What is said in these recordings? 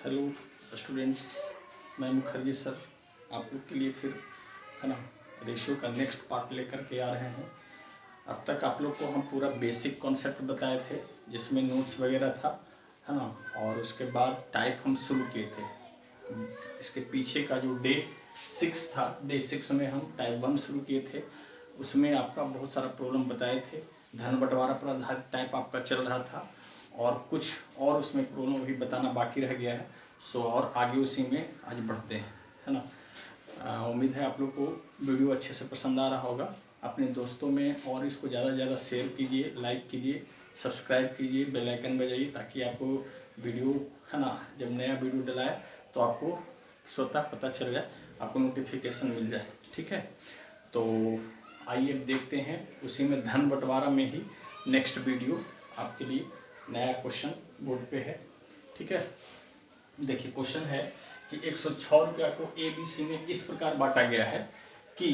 Hello students, मैं Mukherjee sir आप लोग के लिए फिर है ना रेशियो का नेक्स्ट पार्ट लेकर के आ रहे हैं। अब तक आप लोग को हम पूरा बेसिक कॉन्सेप्ट बताए थे जिसमें नोट्स वगैरह था है ना, और उसके बाद टाइप हम शुरू किए थे। इसके पीछे का जो डे 6 था, डे 6 में हम टाइप 1 शुरू किए थे। उसमें आपका बहुत सारा प्रॉब्लम बताए थे, धन बंटवारा पर आधारित टाइप आपका चल रहा था और कुछ और उसमें प्रॉब्लम अभी बताना बाकी रह गया है। सो और आगे उसी में आज बढ़ते हैं, है ना। उम्मीद है आप लोग को वीडियो अच्छे से पसंद आ रहा होगा। अपने दोस्तों में और इसको ज़्यादा से ज़्यादा शेयर कीजिए, लाइक कीजिए, सब्सक्राइब कीजिए, बेल आइकन बजाइए ताकि आपको वीडियो है ना जब नया वीडियो डलाए तो आपको स्वतः पता चल जाए, आपको नोटिफिकेशन मिल जाए। ठीक है, तो आइए देखते हैं उसी में धन बंटवारा में ही नेक्स्ट वीडियो आपके लिए नया क्वेश्चन बोर्ड पे है। ठीक है, देखिए क्वेश्चन है कि 106 रुपया को ए बी सी में इस प्रकार बांटा गया है कि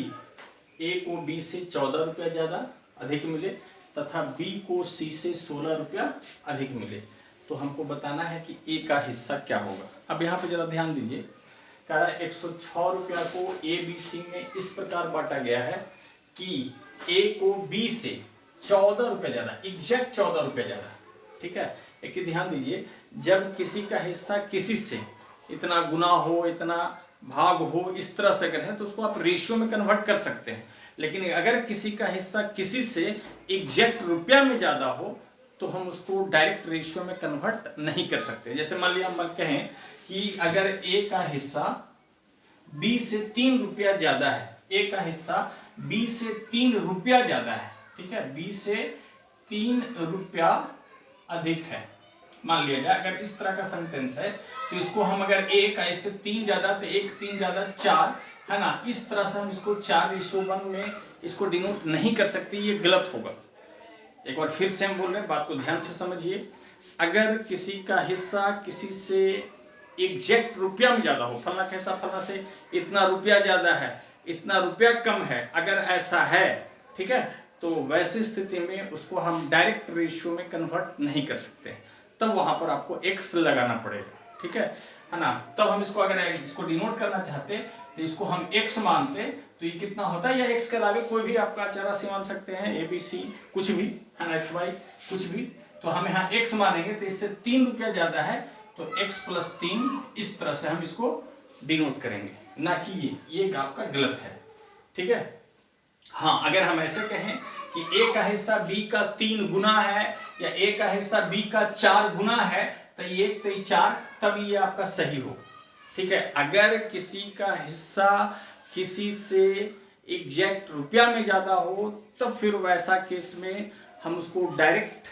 ए को बी से 14 रुपया ज़्यादा अधिक मिले तथा बी को सी से 16 रुपया अधिक मिले। तो हमको बताना है कि ए का हिस्सा क्या होगा। अब यहाँ पे जरा ध्यान दीजिए, कह रहा है 106 रुपया को ए बी सी में इस प्रकार बांटा गया है कि ए को बी से 14 रुपया ज़्यादा, एग्जैक्ट 14 रुपया ज़्यादा। ठीक है, एक ध्यान दीजिए, जब किसी का हिस्सा किसी से इतना गुना हो, इतना भाग हो, इस तरह से अगर है तो उसको आप रेशियो में कन्वर्ट कर सकते हैं। लेकिन अगर किसी का हिस्सा किसी से एग्जैक्ट रुपया में ज़्यादा हो तो हम उसको डायरेक्ट रेशियो में कन्वर्ट नहीं कर सकते। जैसे मान लिया हम कहें कि अगर ए का हिस्सा बी से 3 रुपया ज़्यादा है, ए का हिस्सा बी से 3 रुपया ज़्यादा है, ठीक है, बी से 3 रुपया अधिक है, मान लिया जाए। अगर इस तरह का सेंटेंस है तो इसको हम अगर ए का इससे 3 ज़्यादा तो 1 3 ज़्यादा 4 है ना, इस तरह से हम इसको 4:1 में इसको डिनोट नहीं कर सकते, ये गलत होगा। एक बार फिर से हम बोल रहे हैं, बात को ध्यान से समझिए। अगर किसी का हिस्सा किसी से एग्जैक्ट रुपया में ज़्यादा हो, फलना का हिस्सा फलना से इतना रुपया ज़्यादा है, इतना रुपया कम है, अगर ऐसा है, ठीक है, तो वैसी स्थिति में उसको हम डायरेक्ट रेशियो में कन्वर्ट नहीं कर सकते। तब वहाँ पर आपको x लगाना पड़ेगा। ठीक है ना। तब हम इसको अगर इसको डिनोट करना चाहते तो इसको हम x मानते तो ये कितना होता है, या x के अलावा कोई भी आपका अचर राशि मान सकते हैं, ए बी सी कुछ भी है ना, एक्स वाई कुछ भी, तो हम यहाँ x मानेंगे तो इससे 3 रुपया ज़्यादा है तो x + 3 इस तरह से हम इसको डिनोट करेंगे, ना कि ये आपका गलत है। ठीक है, हाँ, अगर हम ऐसे कहें कि ए का हिस्सा बी का 3 गुना है या ए का हिस्सा बी का 4 गुना है तो ये 1 तो 4, तब ये आपका सही हो। ठीक है, अगर किसी का हिस्सा किसी से एग्जैक्ट रुपया में ज़्यादा हो तब फिर वैसा केस में हम उसको डायरेक्ट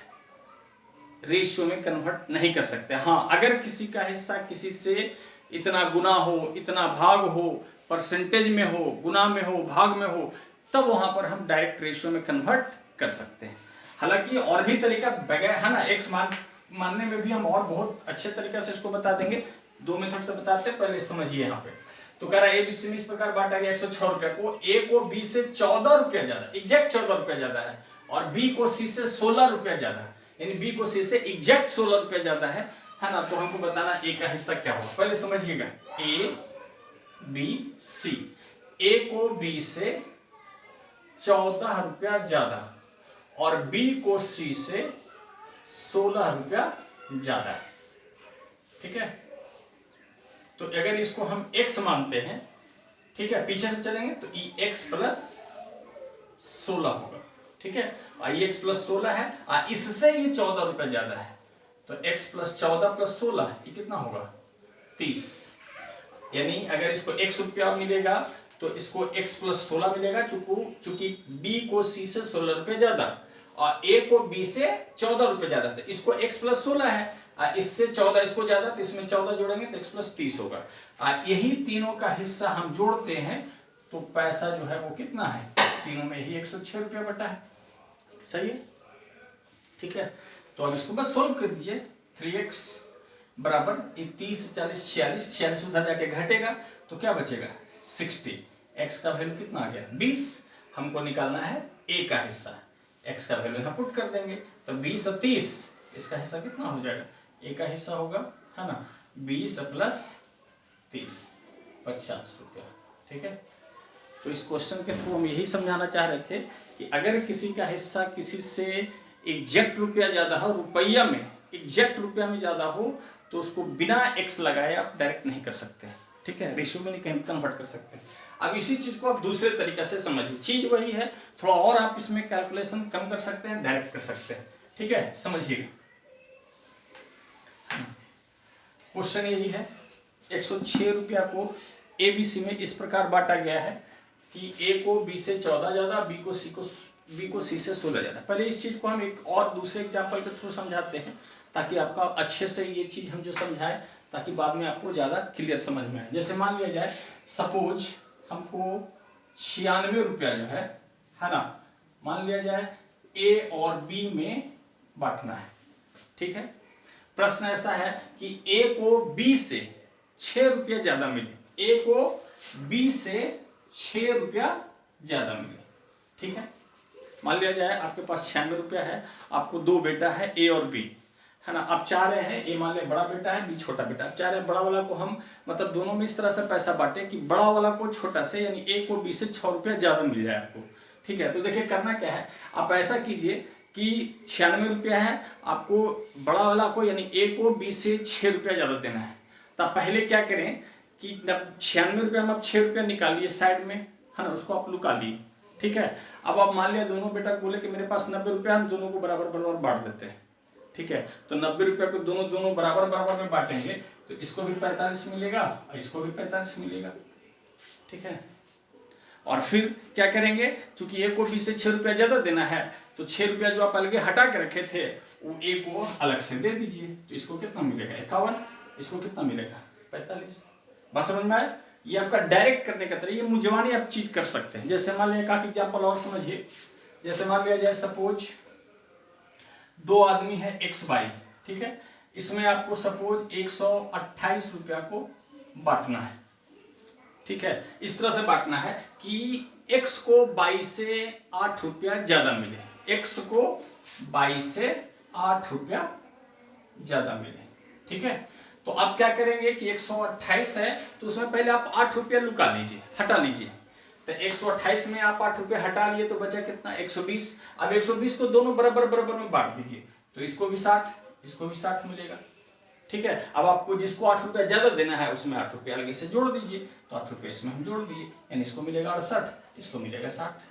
रेशियो में कन्वर्ट नहीं कर सकते। हाँ, अगर किसी का हिस्सा किसी से इतना गुना हो, इतना भाग हो, परसेंटेज में हो, गुना में हो, भाग में हो, तब वहां पर हम डायरेक्ट रेशियो में कन्वर्ट कर सकते हैं। हालांकि और भी तरीका बगैर है ना, एक्स मानने में भी हम और बहुत अच्छे तरीके से इसको बता देंगे। 2 मेथड से बताते हैं, पहले समझिए। यहाँ पे तो कह रहा है ए बी सी में इस प्रकार बांटा गया 106 रुपया को, ए को बी से 14 रुपया ज्यादा, एग्जैक्ट 14 रुपया ज्यादा है, और बी को सी से 16 रुपया ज्यादा है, यानी बी को सी से एग्जैक्ट 16 रुपया ज्यादा है ना। तो हमको बताना ए का हिस्सा क्या होगा। पहले समझिएगा, ए बी सी, ए को बी से 14 रुपया ज्यादा और बी को सी से 16 रुपया ज्यादा है। ठीक है, तो अगर इसको हम x मानते हैं, ठीक है, पीछे से चलेंगे तो x + 16 होगा। ठीक है, x + 16 है, इससे ये 14 रुपया ज्यादा है तो x + 14 + 16 ये कितना होगा, 30। यानी अगर इसको x रुपया मिलेगा तो इसको x + 16 मिलेगा, चूंकि b को c से 16 रुपये ज्यादा और a को b से 14 रुपये ज्यादा, तो इसको x + 16 है, इससे 14 इसको ज्यादा तो इसमें 14 जोड़ेंगे तो x + 30 होगा। यही तीनों का हिस्सा हम जोड़ते हैं तो पैसा जो है वो कितना है, तीनों में ही 106 रुपया बटा है। सही है, ठीक है, तो अब इसको बस सोल्व कर दीजिए। 3x बराबर 30 40 46, 46 उधर जाके घटेगा तो क्या बचेगा, 60। x का वैल्यू कितना आ गया, 20। हमको निकालना है a का हिस्सा, x का वैल्यू यहाँ पुट कर देंगे तो 20 और 30, इसका हिस्सा कितना हो जाएगा, a का हिस्सा होगा है ना 20 प्लस 30, 50 रुपया। ठीक है, तो इस क्वेश्चन के थ्रू हम यही समझाना चाह रहे थे कि अगर किसी का हिस्सा किसी से एग्जैक्ट रुपया ज़्यादा हो, रुपया में एग्जैक्ट रुपया में ज़्यादा हो, तो उसको बिना एक्स लगाए आप डायरेक्ट नहीं कर सकते। ठीक है, रेशियो में नहीं कहीं कन्वर्ट कर सकते। अब इसी चीज़ को आप दूसरे तरीके से समझिए, चीज़ वही है, थोड़ा और आप इसमें कैलकुलेशन कम कर सकते हैं, डायरेक्ट कर सकते हैं। ठीक है, समझिए क्वेश्चन यही है। 106 रुपया को ए बी सी में इस प्रकार बांटा गया है कि ए को बी से 14 ज़्यादा, बी को सी से 16 ज़्यादा। पहले इस चीज़ को हम एक और दूसरे एग्जाम्पल के थ्रू समझाते हैं, ताकि आपका अच्छे से ये चीज़ हम जो समझाएं, ताकि बाद में आपको ज़्यादा क्लियर समझ में आए। जैसे मान लिया जाए, सपोज हमको 96 रुपया जो है ना, मान लिया जाए ए और बी में बांटना है। ठीक है, प्रश्न ऐसा है कि ए को बी से 6 रुपया ज्यादा मिले, ए को बी से 6 रुपया ज्यादा मिले। ठीक है, मान लिया जाए आपके पास 96 रुपया है, आपको 2 बेटा है ए और बी, है ना। आप चाह रहे हैं ए मान लिया बड़ा बेटा है, बी छोटा बेटा। आप चाह रहे हैं बड़ा वाला को हम मतलब दोनों में इस तरह से पैसा बांटे कि बड़ा वाला को छोटा से, यानी ए को बी से 6 रुपया ज्यादा मिल जाए आपको। ठीक है, तो देखिए करना क्या है, आप ऐसा कीजिए कि 96 रुपया है, आपको बड़ा वाला को यानी ए को बी से 6 रुपया ज़्यादा देना है। तो आप पहले क्या करें कि 96 रुपया में आप 6 रुपया निकालिए साइड में, है ना, उसको आप लुका लिए। ठीक है, अब आप मान लिया दोनों बेटा को बोले कि मेरे पास 90 रुपया, हम दोनों को बराबर बराबर बांट देते हैं। ठीक है, तो 90 रुपया को दोनों बराबर बराबर में बांटेंगे, तो इसको भी 45 मिलेगा और इसको भी 45 मिलेगा। ठीक है, और फिर क्या करेंगे, चूंकि ए को बी से 6 रुपया ज्यादा देना है, तो 6 रुपया जो आप अलग हटा के रखे थे वो ए को अलग से दे दीजिए। तो इसको कितना मिलेगा 51, इसको कितना मिलेगा 45। बस समझ में आया, ये आपका डायरेक्ट करने का तरीका, ये मुंजवानी आप चीज कर सकते हैं। जैसे मान लिया एक एग्जाम्पल और समझिए, जैसे मान लिया जाए सपोज 2 आदमी है एक्स वाई। ठीक है, इसमें आपको सपोज 128 रुपया को बांटना है। ठीक है, इस तरह से बांटना है कि x को 22 से 8 रुपया ज्यादा मिले, x को 22 से 8 रुपया ज्यादा मिले। ठीक है, तो आप क्या करेंगे कि 128 है, तो उसमें पहले आप 8 रुपया लुका लीजिए, हटा लीजिए। तो 128 में आप 8 रुपया हटा लिए तो बचा कितना 120। अब 120 को दोनों बराबर बराबर में बांट दीजिए, तो इसको भी 60, इसको भी 60 मिलेगा। ठीक है, अब आपको जिसको 8 रुपया ज्यादा देना है उसमें 8 रुपया अलग से जोड़ दीजिए, तो 8 रुपया इसमें हम जोड़ दिए, यानी इसको मिलेगा 68, इसको मिलेगा 60।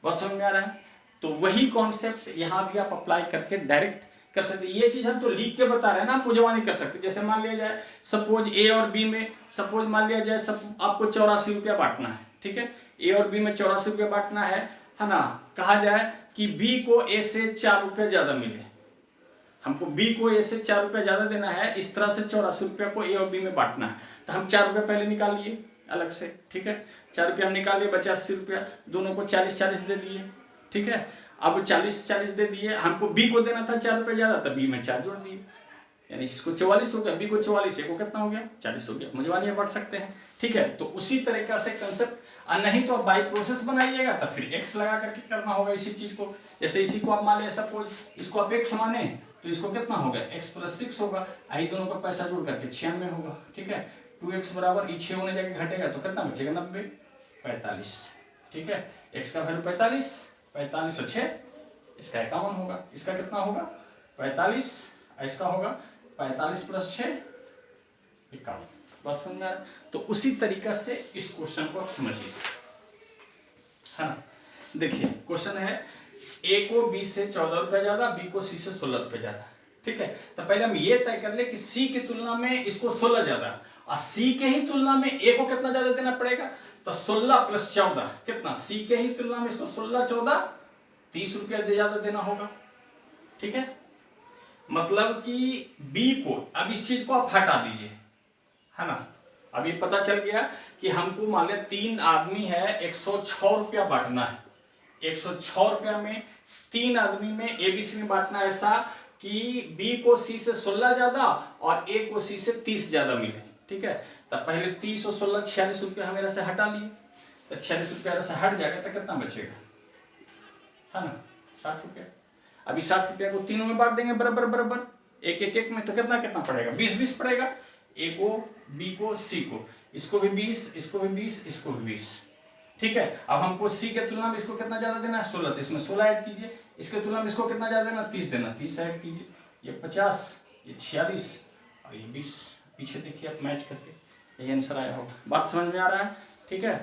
बहुत समझ में आ रहा है। तो वही कॉन्सेप्ट यहाँ भी आप अप्लाई करके डायरेक्ट कर सकते। ये चीज हम तो लिख के बता रहे हैं ना, आप मुझे नहीं कर सकते। जैसे मान लिया जाए सपोज ए और बी में, सपोज मान लिया जाए सब आपको 84 रुपया बांटना है। ठीक है, ए और बी में 84 रुपया बांटना है ना। कहा जाए कि बी को ए से 4 रुपया ज्यादा मिले, हमको बी को ए से 4 रुपया ज्यादा देना है, इस तरह से 84 रुपया को ए और बी में बांटना है। तो हम 4 रुपया पहले निकाल लिए अलग से। ठीक है, 4 रुपया हम निकाल लिए, बचा 80 रुपया, दोनों को 40-40 दे दिए। ठीक है, अब 40-40 दे दिए, हमको बी को देना था 4 रुपया ज्यादा, तो बी में 4 जोड़ दिए, यानी इसको 44 हो गया, बी को 44, को कितना हो गया 40 हो गया। मुझे बढ़ सकते हैं। ठीक है, तो उसी तरीका से कंसेप्ट, नहीं तो आप बाई प्रोसेस बनाइएगा तो फिर एक्स लगा करके करना होगा इसी चीज को। जैसे इसी को आप मान लें सपोज इसको आप एक्स माने, तो इसको कितना होगा x + 6 होगा, आई दोनों का पैसा जोड़ करके 96 होगा। ठीक है, 2x बराबर 6 होने जाके घटेगा तो कितना बचेगा 90, 45। ठीक है, x का वैल्यू 45, 45 और 6 इसका 51 होगा, इसका कितना होगा 45, इसका होगा 45 + 6 51। बात समझ में आ रहा है। तो उसी तरीका से इस क्वेश्चन को आप समझिए, है ना। देखिए क्वेश्चन है ए को बी से 14 रुपया ज्यादा, बी को सी से 16 रुपया ज्यादा। ठीक है, तो पहले हम ये तय कर ले कि सी की तुलना में इसको 16 ज्यादा, और सी के ही तुलना में ए को कितना ज्यादा देना पड़ेगा, तो 16 + 14 कितना, सी के ही तुलना में इसको 16 14 30 रुपया ज्यादा देना होगा। ठीक है, मतलब कि बी को, अब इस चीज को आप हटा दीजिए, है ना। अब ये पता चल गया कि हमको मान लिया 3 आदमी है, 106 रुपया बांटना है। 106 रुपया में 3 आदमी में एबीसी में बांटना है, ऐसा कि बी को सी से 16 ज्यादा और ए को सी से 30 ज्यादा मिले। ठीक है, तो पहले 30 और 16 46 रुपया मेरा से हटा लिए, तो 46 रुपया से हट जाएगा तो कितना बचेगा, है ना 60 रुपया। अभी 60 रुपया को तीनों में बांट देंगे बराबर बराबर, एक एक एक में, तो कितना कितना पड़ेगा 20 20 पड़ेगा। ए को, बी को, सी को, इसको भी 20, इसको भी 20, इसको भी 20। ठीक है, अब हमको सी के तुलना में इसको कितना ज्यादा देना है 16, तो इसमें 16 ऐड कीजिए, इसके तुलना में इसको कितना ज्यादा देना 30 देना, 30 ऐड कीजिए, ये 50, ये 46 और ये 20। पीछे देखिए आप मैच करके यही आंसर आया होगा। बात समझ में आ रहा है? ठीक है,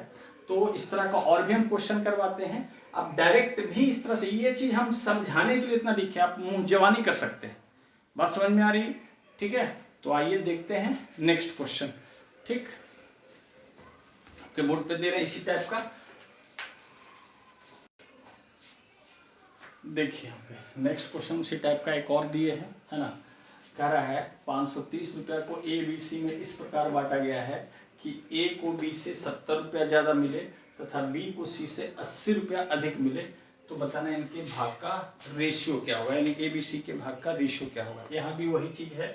तो इस तरह का और भी हम क्वेश्चन करवाते हैं। आप डायरेक्ट भी इस तरह से, ये चीज हम समझाने के लिए इतना लिखे, आप मुंह जवानी कर सकते हैं। बात समझ में आ रही है? ठीक है, तो आइए देखते हैं नेक्स्ट क्वेश्चन। ठीक, आपके बोर्ड पे दे रहे हैं इसी टाइप का। देखिए यहाँ पे नेक्स्ट क्वेश्चन उसी टाइप का एक और दिए हैं, है ना। कह रहा है 530 रुपया को ए बी सी में इस प्रकार बांटा गया है कि ए को बी से 70 रुपया ज्यादा मिले तथा बी को सी से 80 रुपया अधिक मिले, तो बताना है इनके भाग का रेशियो क्या होगा, यानी ए बी सी के भाग का रेशियो क्या होगा। यहाँ भी वही चीज है,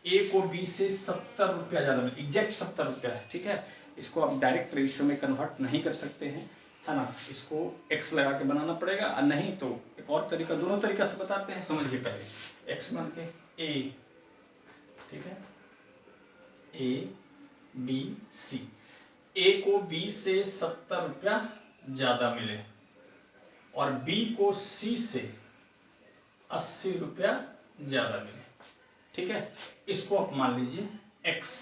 ए को बी से 70 रुपया ज्यादा मिले, एग्जैक्ट 70 रुपया है। ठीक है, इसको आप डायरेक्ट रेशियो में कन्वर्ट नहीं कर सकते हैं, है ना, इसको x लगा के बनाना पड़ेगा, और नहीं तो एक और तरीका, दोनों तरीका से बताते हैं, समझिए पहले। x मान के a, ठीक है, a b c, a को b से 70 रुपया ज्यादा मिले और b को c से 80 रुपया ज्यादा मिले। ठीक है, इसको आप मान लीजिए x,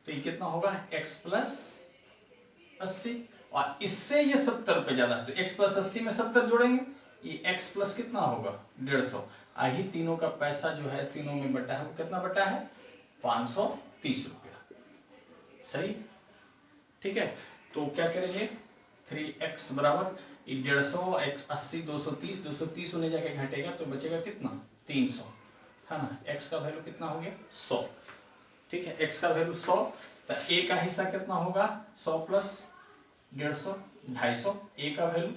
तो ये कितना होगा x प्लस 80, और इससे ये 70 रुपये ज्यादा है, तो x प्लस 80 में 70 जोड़ेंगे, ये x प्लस कितना होगा 150। आही तीनों का पैसा जो है तीनों में बटा है, वो कितना बटा है 530 रुपया। सही, ठीक है, तो क्या करेंगे 3x बराबर 150, x 80, 230, 230 होने जाके घटेगा तो बचेगा कितना 300, है ना। x का वैल्यू कितना हो गया 100। ठीक है, x का वैल्यू 100, तो a का हिस्सा कितना होगा 100 प्लस 150, 250। ए का वैल्यू,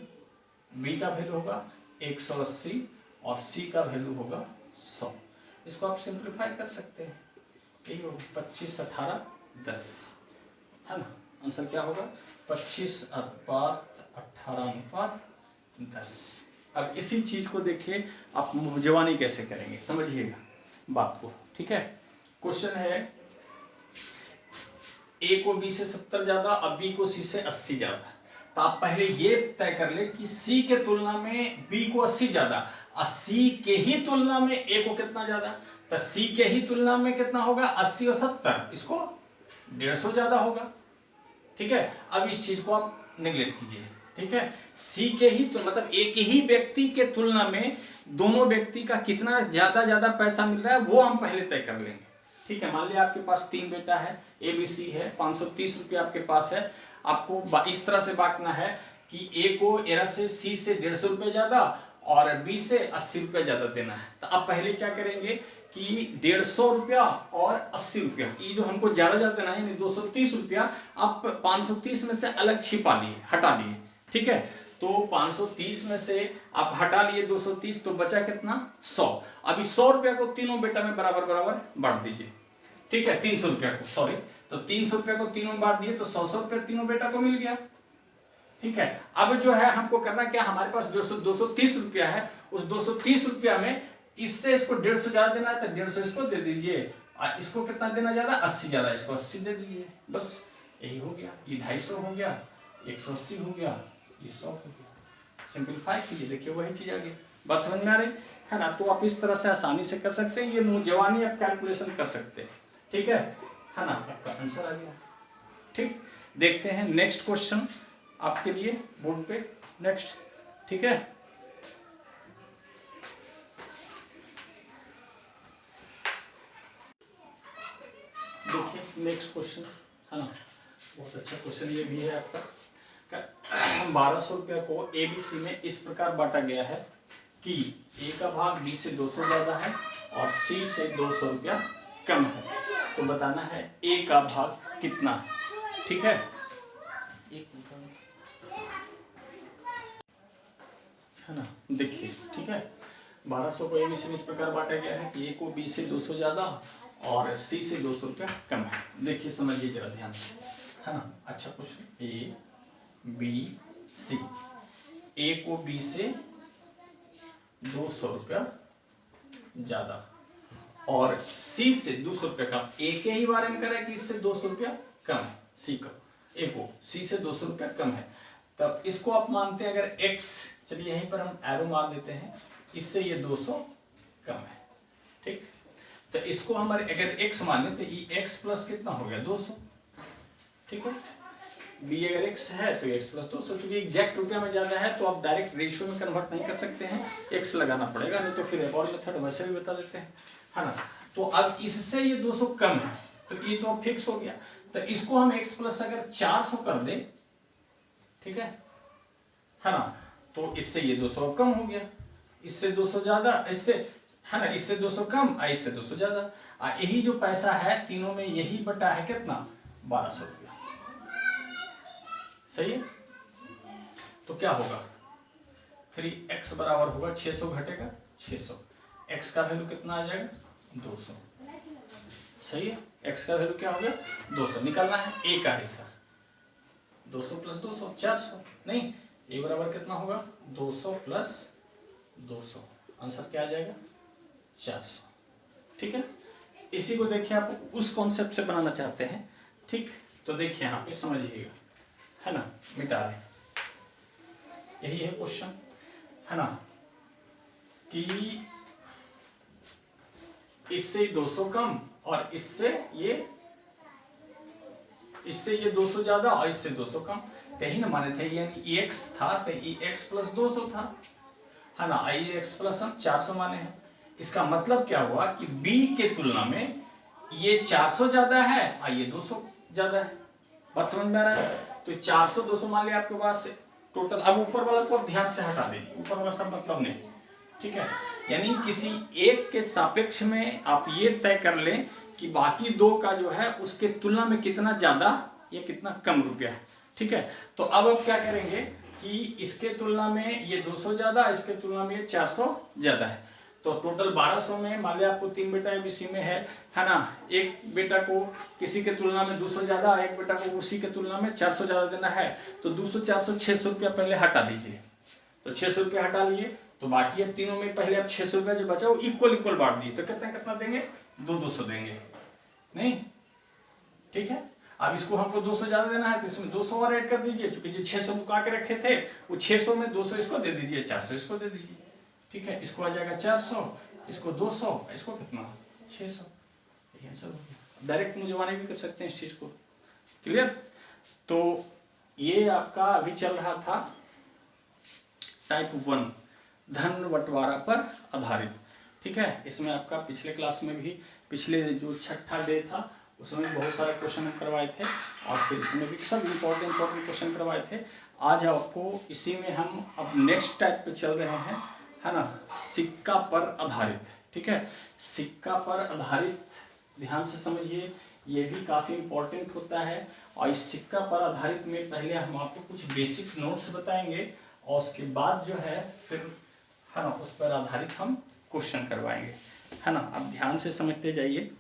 बी का वैल्यू होगा 180 और सी का वैल्यू होगा 100। इसको आप सिंप्लीफाई कर सकते हैं, यही होगा 25, 18, 10, है ना। आंसर क्या होगा 25 अनुपात 18 अनुपात 10। अब इसी चीज को देखिए आप मुंहजवानी कैसे करेंगे, समझिएगा बात को। ठीक है, क्वेश्चन है ए को बी से 70 ज्यादा और बी को सी से 80 ज्यादा, तो आप पहले ये तय कर ले कि सी के तुलना में बी को 80 ज्यादा और सी के ही तुलना में ए को कितना ज्यादा, तो सी के ही तुलना में कितना होगा 80 और 70, इसको 150 ज्यादा होगा। ठीक है, अब इस चीज को आप निगलेक्ट कीजिए। ठीक है, सी के ही तो मतलब एक ही व्यक्ति के तुलना में दोनों व्यक्ति का कितना ज्यादा पैसा मिल रहा है वो हम पहले तय कर लेंगे। ठीक है, मान लिया आपके पास 3 बेटा है, ए बी सी है, 530 रुपया आपके पास है, आपको इस तरह से बांटना है कि ए को एरा से सी से 150 रुपये ज्यादा और बी से 80 रुपये ज्यादा देना है। तो आप पहले क्या करेंगे कि 150 रुपया और 80 रुपया, ये जो हमको ज्यादा देना है यानी 230 रुपया, आप 530 में से अलग छिपा लिए, हटा लिए। ठीक है, तो 530 में से आप हटा लिए 230, तो बचा कितना 100। अभी 100 रुपया को तीनों बेटा में बराबर बराबर बांट दीजिए। ठीक है, 300 रुपया को, सॉरी, तो 300 रुपया को तीनों में बांट दिए तो 100 रुपया तीनों बेटा को मिल गया। ठीक है, अब जो है हमको करना क्या, हमारे पास जो 230 रुपया है, उस 230 रुपया में इससे इसको 150 ज्यादा देना है तो 150 इसको दे दीजिए, और इसको कितना देना ज्यादा 80 ज्यादा, इसको 80 दे दीजिए, बस यही हो गया। ये 250 हो गया, 180 हो गया, ये 100 हो गया। सिंपलीफाई कीजिए, देखिए वही चीज आ गई। बात समझ में आ रही है ना। तो आप इस तरह से आसानी से कर सकते हैं, ये मुंह जवानी आप कैलकुलेशन कर सकते हैं। ठीक है ना, आपका आंसर आ गया। ठीक, देखते हैं नेक्स्ट क्वेश्चन आपके लिए बोर्ड पे नेक्स्ट। ठीक है, देखिए नेक्स्ट क्वेश्चन, है ना, बहुत अच्छा क्वेश्चन ये भी है आपका। 1200 रुपया को ए बी सी में इस प्रकार बांटा गया है कि ए का भाग बी से 200 ज्यादा है और सी से 200 रुपया कम है, तो बताना है ए का भाग कितना है। ठीक है, है ना, देखिए ठीक है, 1200 को ए बी सी में इस प्रकार बांटा गया है कि ए को बी से 200 ज्यादा और सी से 200 रुपया कम है। देखिए समझिए जरा ध्यान से, है ना, अच्छा क्वेश्चन। ए बी सी, ए को बी से 200 रुपया ज्यादा और सी से 200 रुपये कम। ए के ही बारे में करें कि इससे 200 रुपया कम है, सी का, ए को सी से 200 रुपया कम है, तब इसको आप मानते हैं अगर एक्स, चलिए यहीं पर हम एरो मार देते हैं, इससे ये 200 कम है, ठीक। तो इसको हमारे अगर x माने तो ई एक्स प्लस कितना हो गया 200, ठीक है। बी अगर x है तो x प्लस 200, चूंकि एग्जैक्ट रुपया में ज्यादा है तो आप डायरेक्ट रेशियो में कन्वर्ट नहीं कर सकते हैं, x लगाना पड़ेगा, नहीं तो फिर एक और मेथड वैसे भी बता देते हैं, है ना। तो अब इससे ये 200 कम है तो ये तो फिक्स हो गया, तो इसको हम x प्लस अगर 400 कर दे, ठीक है ना, तो इससे ये 200 कम हो गया, इससे 200 ज्यादा, इससे, है ना, इससे 200 कम, इससे 200 ज्यादा, यही जो पैसा है तीनों में यही बटा है कितना 1200 रुपया, सही है। तो क्या होगा 3x बराबर होगा 600 घटेगा 600, x का वैल्यू कितना आ जाएगा 200, सही है। x का वैल्यू क्या हो गया 200, निकालना है a का हिस्सा, 200 प्लस 200 400, नहीं a बराबर कितना होगा 200 प्लस 200, आंसर क्या आ जाएगा 400, ठीक है। इसी को देखिए आप उस कॉन्सेप्ट से बनाना चाहते हैं, ठीक, तो देखिए यहाँ पे समझिएगा, है ना, मिटा रहे, यही है क्वेश्चन, है ना, कि इससे 200 कम और इससे ये 200 ज्यादा और इससे 200 कम, तो यही ना माने थे, यानी x था तो x प्लस 200 था, है ना, x प्लस हम 400 माने हैं। इसका मतलब क्या हुआ कि b के तुलना में ये 400 ज्यादा है और ये 200 ज्यादा है, बात समझ में आ रहा है। तो 400 200 मान लिया आपके पास टोटल, अब ऊपर वाला को ध्यान से हटा दीजिए, ऊपर वाला सब मतलब नहीं, ठीक है। यानी किसी एक के सापेक्ष में आप ये तय कर लें कि बाकी दो का जो है उसके तुलना में कितना ज्यादा या कितना कम रुपया है, ठीक है। तो अब आप क्या करेंगे कि इसके तुलना में ये 200 ज्यादा, इसके तुलना में ये 400 ज्यादा है, तो टोटल 1200 में मान लिया आपको 3 बेटा इसी में है ना, एक बेटा को किसी के तुलना में 200 ज्यादा, एक बेटा को उसी के तुलना में 400 ज्यादा देना है, तो 200 400 600 रुपया पहले हटा दीजिए, तो 600 रुपया हटा लिए, तो बाकी अब तीनों में पहले आप 600 रुपया जो बचा वो इक्वल बांट दिए, तो कितना देंगे 200 देंगे, नहीं, ठीक है। अब इसको हमको 200 ज्यादा देना है तो इसमें 200 और ऐड कर दीजिए, चूंकि जो 600 मुका के रखे थे वो 600 में 200 इसको दे दीजिए, 400 इसको दे दीजिए, ठीक है। इसको आ जाएगा 400, इसको 200, इसको कितना 600, ये आंसर हो गया। डायरेक्ट मुझे भी कर सकते हैं इस चीज को, क्लियर। तो ये आपका अभी चल रहा था टाइप 1 धन बंटवारा पर आधारित, ठीक है। इसमें आपका पिछले क्लास में भी, पिछले जो छठा डे था उसमें बहुत सारे क्वेश्चन हम करवाए थे, और फिर इसमें भी सब इम्पोर्टेंट क्वेश्चन करवाए थे। आज आपको इसी में हम अब नेक्स्ट टाइप पे चल रहे हैं, है ना, सिक्का पर आधारित, ठीक है। सिक्का पर आधारित ध्यान से समझिए, ये भी काफ़ी इम्पोर्टेंट होता है, और इस सिक्का पर आधारित में पहले हम आपको कुछ बेसिक नोट्स बताएंगे और उसके बाद जो है फिर, है ना, उस पर आधारित हम क्वेश्चन करवाएंगे, है ना। आप ध्यान से समझते जाइए,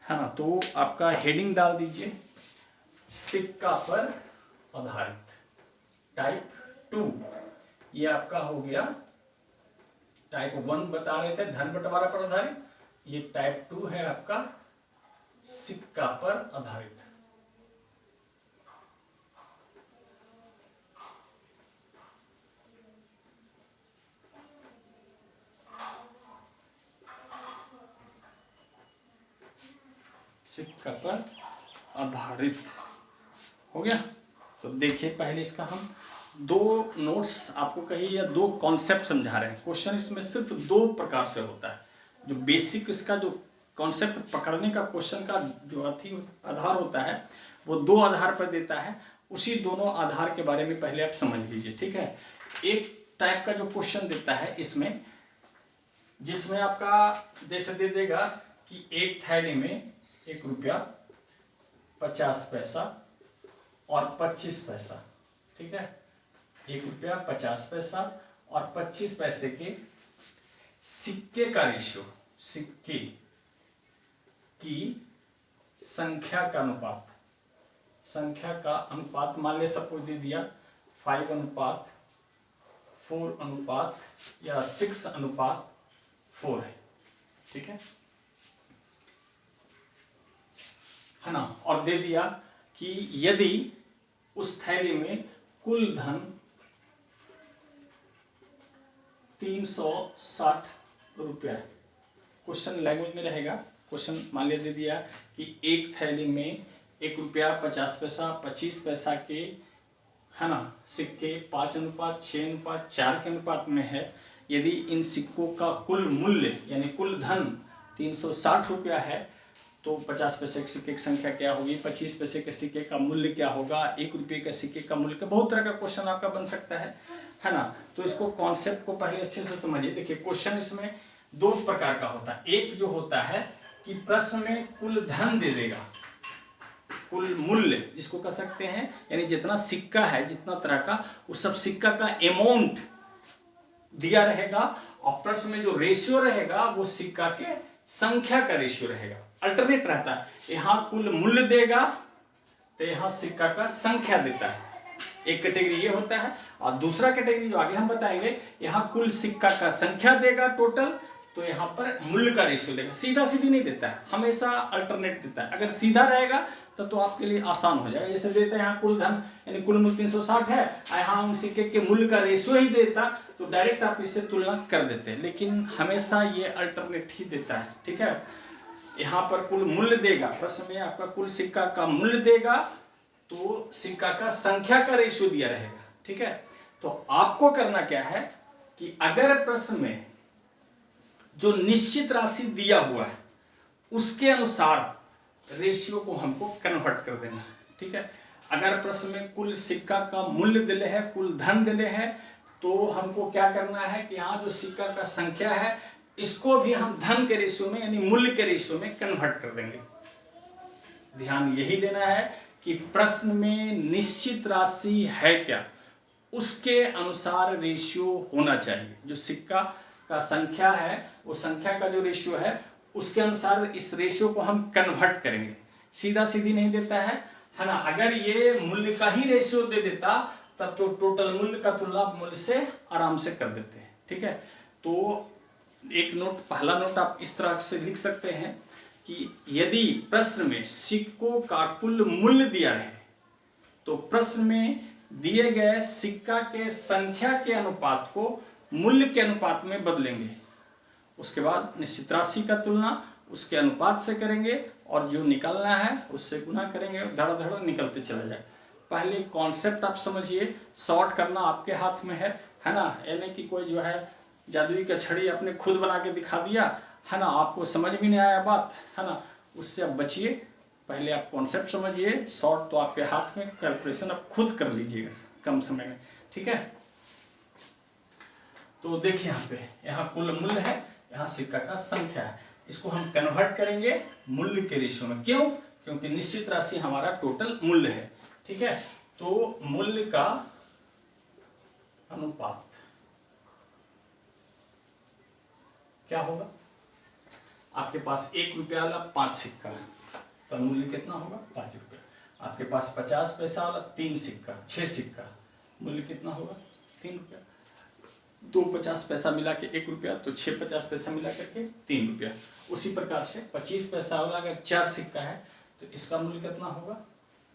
है ना। तो आपका हेडिंग डाल दीजिए सिक्का पर आधारित टाइप 2, ये आपका हो गया। टाइप 1 बता रहे थे धन बंटवारा पर आधारित, ये टाइप 2 है आपका सिक्का पर आधारित। सिक्का पर आधारित हो गया। तो देखिए पहले इसका हम 2 नोट्स आपको कही या 2 कॉन्सेप्ट समझा रहे हैं। क्वेश्चन इसमें सिर्फ 2 प्रकार से होता है। जो बेसिक इसका जो कॉन्सेप्ट पकड़ने का क्वेश्चन का जो आधार होता है वो 2 आधार पर देता है। उसी दोनों आधार के बारे में पहले आप समझ लीजिए, ठीक है। एक टाइप का जो क्वेश्चन देता है इसमें, जिसमें आपका जैसे दे देगा कि एक थैली में 1 रुपया 50 पैसा और 25 पैसा, ठीक है। 1 रुपया 50 पैसा और 25 पैसे के सिक्के का रेशियो, सिक्के की संख्या का अनुपात, संख्या का अनुपात मान ले सब कुछ दे दिया 5:4 या 6:4 है, ठीक है। है ना, और दे दिया कि यदि उस थैली में कुल धन 360 रुपया है। क्वेश्चन लैंग्वेज में रहेगा। क्वेश्चन मान लिया दे दिया कि एक थैली में 1 रुपया 50 पैसा 25 पैसा के, है ना, सिक्के 5:6:4 के अनुपात में है। यदि इन सिक्कों का कुल मूल्य यानी कुल धन 360 रुपया है तो 50 पैसे के सिक्के की संख्या क्या होगी, 25 पैसे के सिक्के का मूल्य क्या होगा, 1 रुपये के सिक्के का मूल्य क्या। बहुत तरह का क्वेश्चन आपका बन सकता है ना। तो इसको कॉन्सेप्ट को पहले अच्छे से समझिए। देखिए क्वेश्चन इसमें दो प्रकार का होता है। एक जो होता है कि प्रश्न में कुल धन दे देगा, कुल मूल्य जिसको कह सकते हैं, यानी जितना सिक्का है, जितना तरह का, उस सब सिक्का का अमाउंट दिया रहेगा, और प्रश्न में जो रेशियो रहेगा वो सिक्का के संख्या का रेशियो रहेगा। अल्टरनेट रहता है, यहाँ कुल मूल्य देगा तो यहाँ सिक्का का संख्या देता है। एक कैटेगरी ये होता है, और दूसरा कैटेगरी जो आगे हम बताएंगे, यहाँ कुल सिक्का का संख्या देगा टोटल, तो यहाँ पर मूल्य का रेशियो देगा। सीधा सीधी नहीं देता है, हमेशा अल्टरनेट देता है। अगर सीधा रहेगा तो आपके लिए आसान हो जाएगा। जैसे देते हैं यहाँ कुल धन यानी कुल मूल्य 360 है, यहाँ उन सिक्के के मूल्य का रेशियो ही देता तो डायरेक्ट आप इससे तुलना कर देते हैं, लेकिन हमेशा ये अल्टरनेट ही देता है। ठीक है, यहाँ पर कुल मूल्य देगा, प्रश्न में आपका कुल सिक्का का मूल्य देगा तो सिक्का का संख्या का रेशियो दिया रहेगा। ठीक है, तो आपको करना क्या है कि अगर प्रश्न में जो निश्चित राशि दिया हुआ है उसके अनुसार रेशियो को हमको कन्वर्ट कर देना है। ठीक है, अगर प्रश्न में कुल सिक्का का मूल्य दिले है, कुल धन दिले है, तो हमको क्या करना है कि यहाँ जो सिक्का का संख्या है इसको भी हम धन के रेशियो में यानी मूल्य के रेशियो में कन्वर्ट कर देंगे। ध्यान यही देना है कि प्रश्न में निश्चित राशि है क्या, उसके अनुसार रेशियो होना चाहिए। जो सिक्का का संख्या है, वो संख्या का जो रेशियो है उसके अनुसार इस रेशियो को हम कन्वर्ट करेंगे। सीधा सीधी नहीं देता है ना। अगर ये मूल्य का ही रेशियो दे देता तब तो टोटल मूल्य का तुलना मूल्य से आराम से कर देते हैं। ठीक है, तो एक नोट, पहला नोट आप इस तरह से लिख सकते हैं कि यदि प्रश्न में सिक्कों का कुल मूल्य दिया रहे तो प्रश्न में दिए गए सिक्का के संख्या के अनुपात को मूल्य के अनुपात में बदलेंगे। उसके बाद निश्चित राशि का तुलना उसके अनुपात से करेंगे और जो निकलना है उससे गुना करेंगे, धड़ धड़ निकलते चला जाए। पहले कॉन्सेप्ट आप समझिए, शॉर्ट करना आपके हाथ में है ना। यानी कि कोई जो है जादुई का छड़ी आपने खुद बना के दिखा दिया है ना, आपको समझ भी नहीं आया बात है ना, उससे आप बचिए। पहले आप कॉन्सेप्ट समझिए, शॉर्ट तो आपके हाथ में, कैलकुलेशन आप खुद कर लीजिएगा कम समय में। ठीक है, तो देखिए यहाँ पे, यहाँ कुल मूल्य है, यहाँ सिक्का का संख्या है, इसको हम कन्वर्ट करेंगे मूल्य के रेशियो में। क्यों? क्योंकि निश्चित राशि हमारा टोटल मूल्य है। ठीक है, तो मूल्य का अनुपात क्या होगा? आपके पास 1 रुपया वाला 5 सिक्का है तो मूल्य कितना होगा? 5 रुपया। आपके पास 50 पैसा वाला 3 सिक्का, 6 सिक्का, मूल्य कितना होगा? 3 रुपया। 2 50 पैसा मिला के 1 रुपया, तो 6 50 पैसा मिला करके 3 रुपया। उसी प्रकार से 25 पैसा वाला अगर 4 सिक्का है तो इसका मूल्य कितना होगा?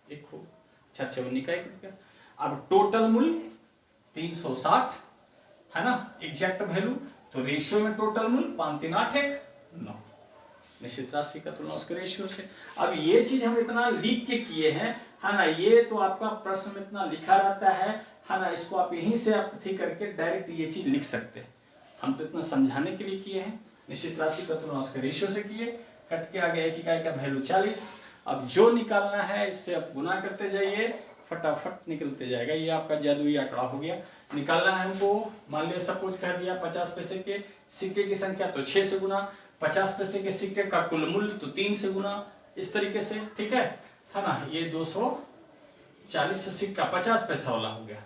1 होगा। 4 चवन्नी का 1 रुपया। अब टोटल मूल्य 360 है ना, एग्जैक्ट वैल्यू, तो रेशियो में टोटल मूल्य 5 3 8 1 9, निश्चित राशि का तुलना उसके रेशियो से। अब ये चीज हम इतना लिख के किए हैं है ना, ये तो आपका प्रश्न में इतना लिखा रहता है ना, इसको आप यहीं से आप थी करके डायरेक्ट ये चीज लिख सकते हैं। हम तो इतना समझाने के लिए किए हैं। निश्चित राशि का तुलना उसके रेशियो से किए, कट के आ गया एक इकाई का वैल्यू 40। अब जो निकालना है इससे आप गुना करते जाइए, फटाफट निकलते जाएगा। ये आपका जादुई आंकड़ा हो गया। निकालना है हमको, मान लिया सपोज कह दिया 50 पैसे के सिक्के की संख्या तो 6 से गुना, 50 पैसे के सिक्के का कुल मूल्य तो 3 से गुना, इस तरीके से। ठीक है ना, ये 240 सिक्का 50 पैसा वाला हो गया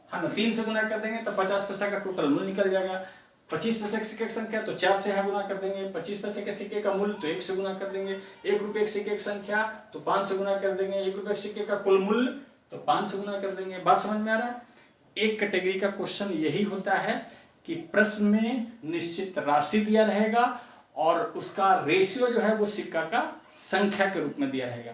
है ना, 3 से गुना कर देंगे तो 50 पैसा का टोटल मूल्य निकल जाएगा। 25 पैसे के सिक्के की संख्या तो 4 से गुना कर देंगे, 25 पैसे के सिक्के का मूल्य तो 1 से गुना कर देंगे, 1 रुपये के सिक्के की संख्या तो 5 से गुना कर देंगे, 1 रुपये के सिक्के का कुल मूल्य तो 5 से गुना कर देंगे। बात समझ में आ रहा है? एक कैटेगरी का क्वेश्चन यही होता है कि प्रश्न में निश्चित राशि दिया रहेगा और उसका रेशियो जो है वो सिक्का का संख्या के रूप में दिया रहेगा।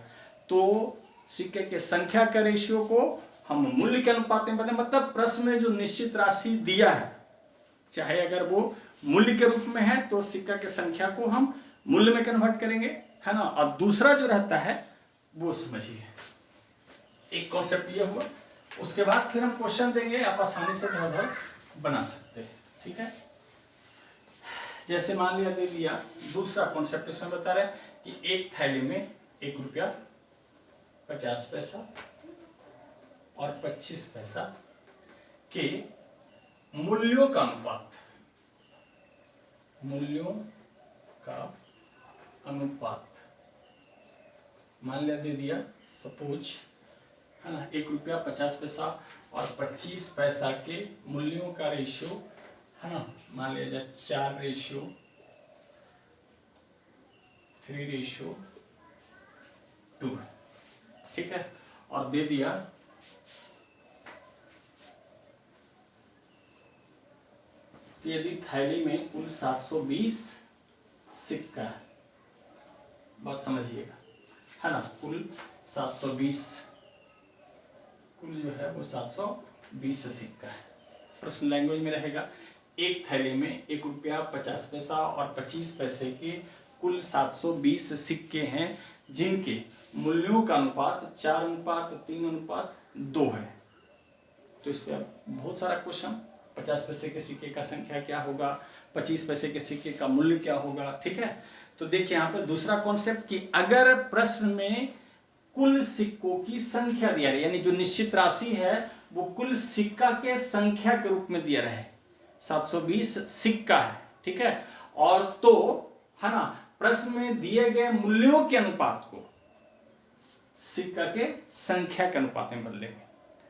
तो सिक्के के संख्या के रेशियो को हम मूल्य के अनुपात में बताएं, मतलब प्रश्न में जो निश्चित राशि दिया है, चाहे अगर वो मूल्य के रूप में है तो सिक्का के संख्या को हम मूल्य में कन्वर्ट करेंगे, है ना। और दूसरा जो रहता है वो समझिए, एक कॉन्सेप्ट ये हुआ। उसके बाद फिर हम क्वेश्चन देंगे, आप आसानी से इधर बना सकते हैं, ठीक है। जैसे मान लिया दे दिया, दूसरा कॉन्सेप्ट इसमें बता रहे हैं कि एक थैली में 1 रुपया 50 पैसा और 25 पैसा के मूल्यों का अनुपात, मूल्यों का अनुपात मान लिया दे दिया, सपोज, है ना, 1 रुपया 50 पैसा और 25 पैसा के मूल्यों का रेशियो, है ना, मान लिया जाए 4:3, ठीक है। और दे दिया यदि थैली में कुल 720 सिक्का है, बात समझिएगा, है ना, कुल 720, कुल जो है वो 720 सिक्का है। प्रश्न लैंग्वेज में रहेगा, एक थैली में 1 रुपया 50 पैसा और 25 पैसे के कुल 720 सिक्के हैं जिनके मूल्यों का अनुपात 4:3:2 है। तो इस पर बहुत सारा क्वेश्चन, 50 पैसे के सिक्के का संख्या क्या होगा, 25 पैसे के सिक्के का मूल्य क्या होगा, ठीक है। तो देखिए यहाँ पे दूसरा कॉन्सेप्ट कि अगर प्रश्न में कुल सिक्कों की संख्या दिया रहे, यानी जो निश्चित राशि है वो कुल सिक्का के संख्या के रूप में दिया रहे, 720 सिक्का है, ठीक है, और तो, है ना, प्रश्न में दिए गए मूल्यों के अनुपात को सिक्का के संख्या के अनुपात में बदलेंगे,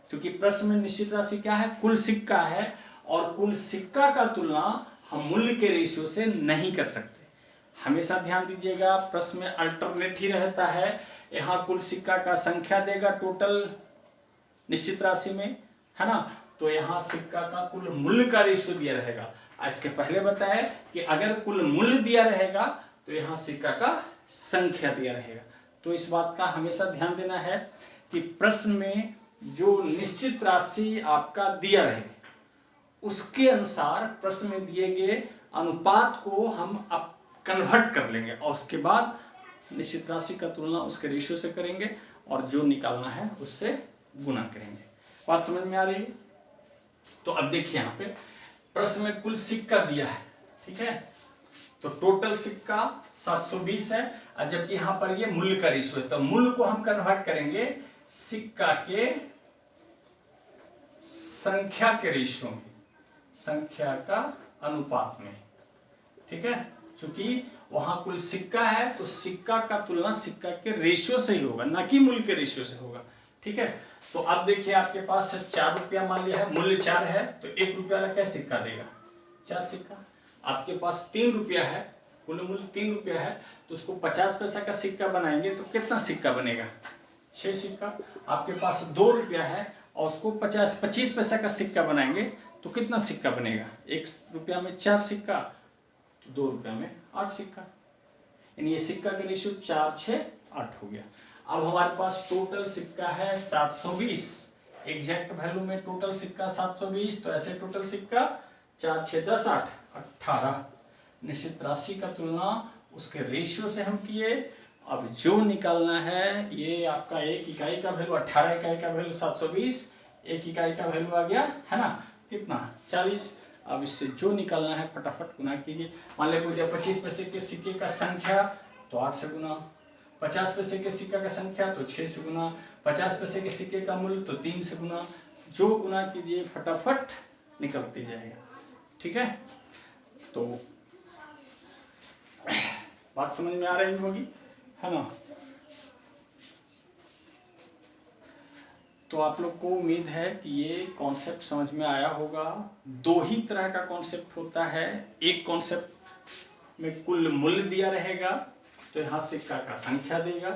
क्योंकि प्रश्न में निश्चित राशि क्या है, कुल सिक्का है, और कुल सिक्का का तुलना हम मूल्य के रेशियो से नहीं कर सकते। हमेशा ध्यान दीजिएगा, प्रश्न में अल्टरनेट ही रहता है, यहाँ कुल सिक्का का संख्या देगा टोटल निश्चित राशि में, है ना, तो यहाँ सिक्का का कुल मूल्य का रेशियो दिया रहेगा। इसके पहले बताया कि अगर कुल मूल्य दिया रहेगा तो यहाँ सिक्का का संख्या दिया रहेगा। तो इस बात का हमेशा ध्यान देना है कि प्रश्न में जो निश्चित राशि आपका दिया रहे उसके अनुसार प्रश्न में दिए गए अनुपात को हम अब कन्वर्ट कर लेंगे और उसके बाद निश्चित राशि का तुलना उसके रेशियो से करेंगे और जो निकालना है उससे गुना करेंगे। बात समझ में आ रही है? तो अब देखिए यहाँ पे प्रश्न में कुल सिक्का दिया है, ठीक है, तो टोटल सिक्का 720 है, और जबकि यहाँ पर ये मूल्य का रेशियो है, तो मूल्य को हम कन्वर्ट करेंगे सिक्का के संख्या के रेशियो में, संख्या का अनुपात में, ठीक है, क्योंकि वहां कुल सिक्का है तो सिक्का का तुलना सिक्का के रेशियो से ही होगा, ना कि मूल्य के रेशियो से होगा, ठीक है। तो अब देखिए आपके पास 4 रुपया मान लिया है, मूल्य 4 है, तो 1 रुपया वाला क्या सिक्का देगा, 4 सिक्का। आपके पास 3 रुपया है, कुल मूल्य 3 रुपया है, तो उसको 50 पैसा का सिक्का बनाएंगे तो कितना सिक्का बनेगा, 6 सिक्का। आपके पास 2 रुपया है और उसको 25 पैसा का सिक्का बनाएंगे तो कितना सिक्का बनेगा, 1 रुपया में 4 सिक्का, तो 2 रुपया में 8 सिक्का, यानी ये सिक्का का रेशियो 4, 6, 8 हो गया। अब हमारे पास टोटल सिक्का है 720, एग्जैक्ट वैल्यू में टोटल सिक्का 720, तो ऐसे टोटल सिक्का 4, 6, 10, 8, 18। निश्चित राशि का तुलना उसके रेशियो से हम किए। अब जो निकालना है, ये आपका 1 इकाई का वैल्यू, 18 इकाई का वैल्यू 720, 1 इकाई का वैल्यू आ गया, है ना, कितना, 40। अब इससे जो निकालना है फटाफट गुना कीजिए। मान लीजिए 25 पैसे के सिक्के का संख्या तो 8 से गुना, 50 पैसे के सिक्का का संख्या तो 6 से गुना, 50 पैसे के सिक्के का मूल्य तो 3 से गुना, जो गुना कीजिए फटाफट निकलती जाएगा, ठीक है। तो बात समझ में आ रही होगी, है ना। तो आप लोग को उम्मीद है कि ये कॉन्सेप्ट समझ में आया होगा। 2 ही तरह का कॉन्सेप्ट होता है, एक कॉन्सेप्ट में कुल मूल्य दिया रहेगा तो यहाँ सिक्का का संख्या देगा,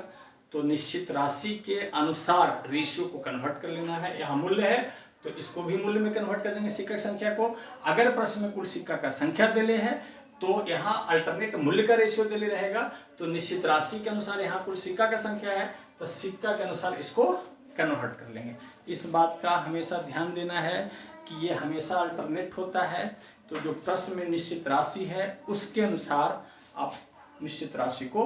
तो निश्चित राशि के अनुसार रेशियो को कन्वर्ट कर लेना है। यहाँ मूल्य है तो इसको भी मूल्य में कन्वर्ट कर देंगे सिक्का की संख्या को। अगर प्रश्न में कुल सिक्का का संख्या दे ले है तो यहाँ अल्टरनेट मूल्य का रेशियो दिल्ली रहेगा, तो निश्चित राशि के अनुसार यहाँ कुल सिक्का का संख्या है तो सिक्का के अनुसार इसको कन्वर्ट कर लेंगे। इस बात का हमेशा ध्यान देना है कि ये हमेशा अल्टरनेट होता है, तो जो प्रश्न में निश्चित राशि है उसके अनुसार आप निश्चित राशि को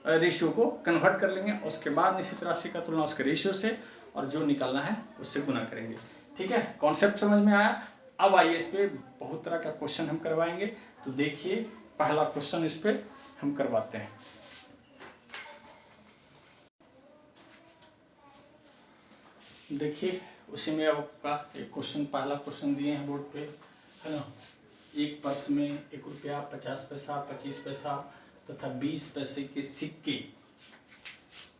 रेशियो को कन्वर्ट कर लेंगे, उसके बाद निश्चित राशि का तुलना उसके रेशियो से और जो निकालना है उससे गुना करेंगे। ठीक है, कॉन्सेप्ट समझ में आया। अब आइए इस पे बहुत तरह का क्वेश्चन हम करवाएंगे, तो देखिए पहला क्वेश्चन इस पे हम करवाते हैं। देखिए उसी में आपका एक क्वेश्चन, पहला क्वेश्चन दिए हैं बोर्ड पे, है ना। एक पर्स में 1 रुपया, 50 पैसा, 25 पैसा तथा 20 पैसे के सिक्के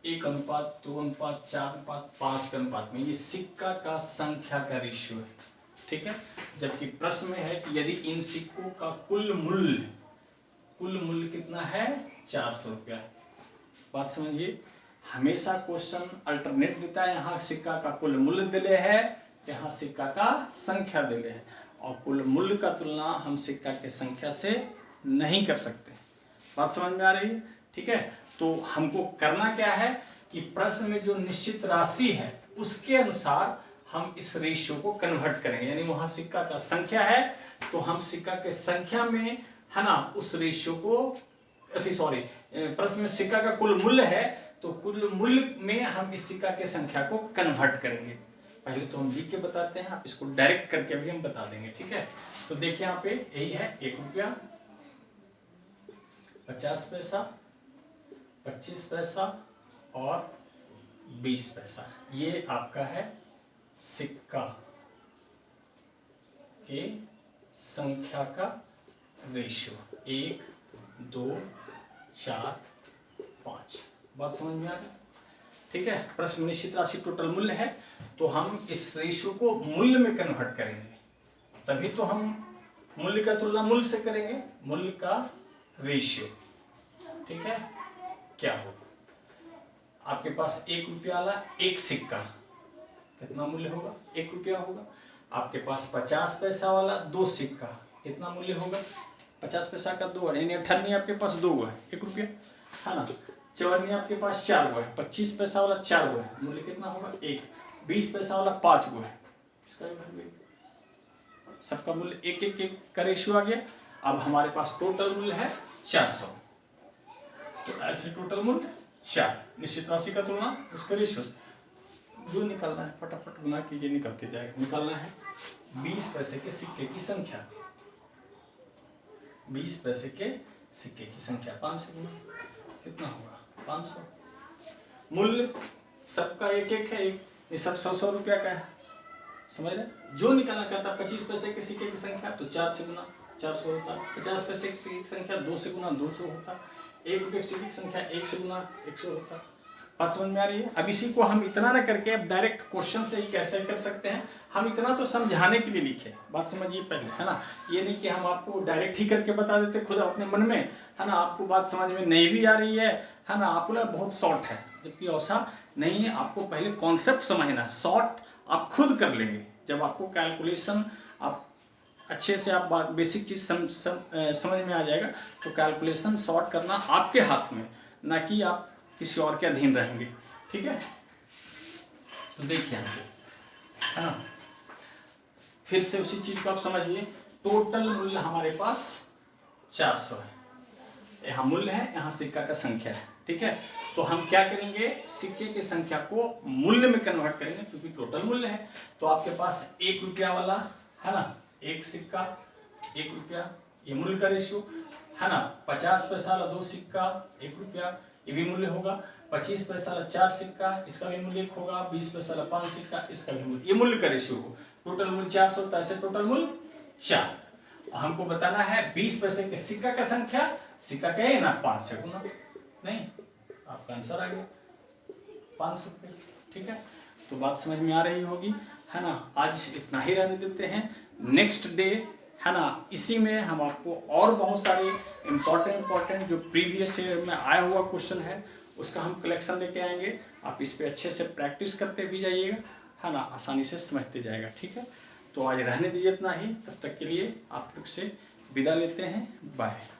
1 अनुपात, 2 अनुपात, 4 अनुपात, 5 के अनुपात में, ये सिक्का का संख्या का रेशियो है। ठीक है, जबकि प्रश्न में है कि यदि इन सिक्कों का कुल मूल्य कितना है, 400 रुपया। बात समझिए, हमेशा क्वेश्चन अल्टरनेट देता है, यहाँ सिक्का का कुल मूल्य दिले है, यहाँ सिक्का का संख्या दिले है, और कुल मूल्य का तुलना हम सिक्का के संख्या से नहीं कर सकते। बात समझ में आ रही है? ठीक है, तो हमको करना क्या है कि प्रश्न में जो निश्चित राशि है उसके अनुसार हम इस रेशियो को कन्वर्ट करेंगे, यानी वहां सिक्का का संख्या है तो हम सिक्का के संख्या में, है ना, उस रेशियो को प्रश्न में सिक्का का कुल मूल्य है तो कुल मूल्य में हम इस सिक्का के संख्या को कन्वर्ट करेंगे। पहले तो हम लिख के बताते हैं, आप इसको डायरेक्ट करके भी हम बता देंगे। ठीक है, तो देखिए यहाँ पे यही है, 1 रुपया, 50 पैसा, 25 पैसा और 20 पैसा, ये आपका है सिक्का के संख्या का रेशियो, 1, 2, 4, 5। बात समझ में आ गई? ठीक है, प्रश्न निश्चित राशि टोटल मूल्य है तो हम इस रेशियो को मूल्य में कन्वर्ट करेंगे, तभी तो हम मूल्य का तुलना मूल्य से करेंगे, मूल्य का रेशियो। ठीक है, क्या होगा, आपके पास 1 रुपया वाला एक सिक्का, कितना मूल्य होगा, 1 रुपया होगा। आपके पास 50 पैसा वाला 2 सिक्का, कितना मूल्य होगा, 50 पैसा का 2 है, यानी 98 आपके पास 2 है, 1 रुपया, है ना। 54 आपके पास 4 गो है, 25 पैसा वाला 4 गो है, मूल्य कितना होगा 1। 20 पैसा वाला 5 गो है, इसका भी सबका मूल्य 1 का रेशियो आ गया। अब हमारे पास टोटल मूल्य है 400, तो ऐसे टोटल मूल्य 4, निश्चित राशि का तुलना उसके रेशियो जो निकालना है, फटाफट गुना कीजिए, निकलते जाएगा। निकालना है 20 पैसे के सिक्के की संख्या, 20 पैसे के सिक्के की संख्या 5 से गुना, कितना होगा 500। मूल्य सबका 1 है, ये सब 100 रुपया का है, समझ रहे। जो निकालना कहता है 25 पैसे के सिक्के की संख्या तो 4 से गुना 400 होता है, 50 पैसे की सिक्के की संख्या 2 से गुना 200 होता है, 1 रुपये की सिक्के की संख्या 1 से गुना 100 होता है। बात समझ में आ रही है? अब इसी को हम इतना ना करके अब डायरेक्ट क्वेश्चन से ही कैसे कर सकते हैं, हम इतना तो समझाने के लिए लिखे, बात समझिए पहले, है ना। ये नहीं कि हम आपको डायरेक्ट ही करके बता देते खुद अपने मन में, है ना, आपको बात समझ में नहीं भी आ रही है ना, आपको लगा बहुत शॉर्ट है, जबकि ऐसा नहीं है। आपको पहले कॉन्सेप्ट समझना, शॉर्ट आप खुद कर लेंगे जब आपको कैलकुलेशन आप अच्छे से आप बेसिक चीज़ समझ में आ जाएगा, तो कैलकुलेशन शॉर्ट करना आपके हाथ में, ना कि आप किसी और के अधीन रहेंगे। ठीक है, तो देखिए यहाँ पे, है ना, फिर से उसी चीज को आप समझिए। टोटल मूल्य हमारे पास 400 है, यहाँ मूल्य है, यहाँ सिक्का का संख्या है। ठीक है, तो हम क्या करेंगे, सिक्के की संख्या को मूल्य में कन्वर्ट करेंगे, क्योंकि टोटल मूल्य है। तो आपके पास 1 रुपया वाला, है ना, एक सिक्का 1 रुपया, ये मूल्य का रेशियो, है ना। 50 पैसा वाला 2 सिक्का 1 रुपया, ये भी मूल्य होगा। 25 पैसा वाला 4 सिक्का, इसका भी मूल्य 1 होगा। 20 पैसा वाला 5 सिक्का, इसका भी मूल्य, ये मूल्य का रेशियो हो। टोटल मूल्य 400 होता है, ऐसे टोटल मूल्य 4। हमको बताना है 20 पैसे के सिक्का का संख्या, सिक्का क्या है ना, 5 से गुना, नहीं आपका आंसर आ गया 500 रुपये। ठीक है, तो बात समझ में आ रही होगी, है ना। आज इतना ही रहने देते हैं, नेक्स्ट डे, है ना, इसी में हम आपको और बहुत सारे इम्पोर्टेंट जो प्रीवियस ईयर में आया हुआ क्वेश्चन है उसका हम कलेक्शन लेके आएंगे। आप इस पे अच्छे से प्रैक्टिस करते भी जाइएगा, है ना, आसानी से समझते जाएगा। ठीक है, तो आज रहने दीजिए इतना ही, तब तक के लिए आप लोग से विदा लेते हैं, बाय।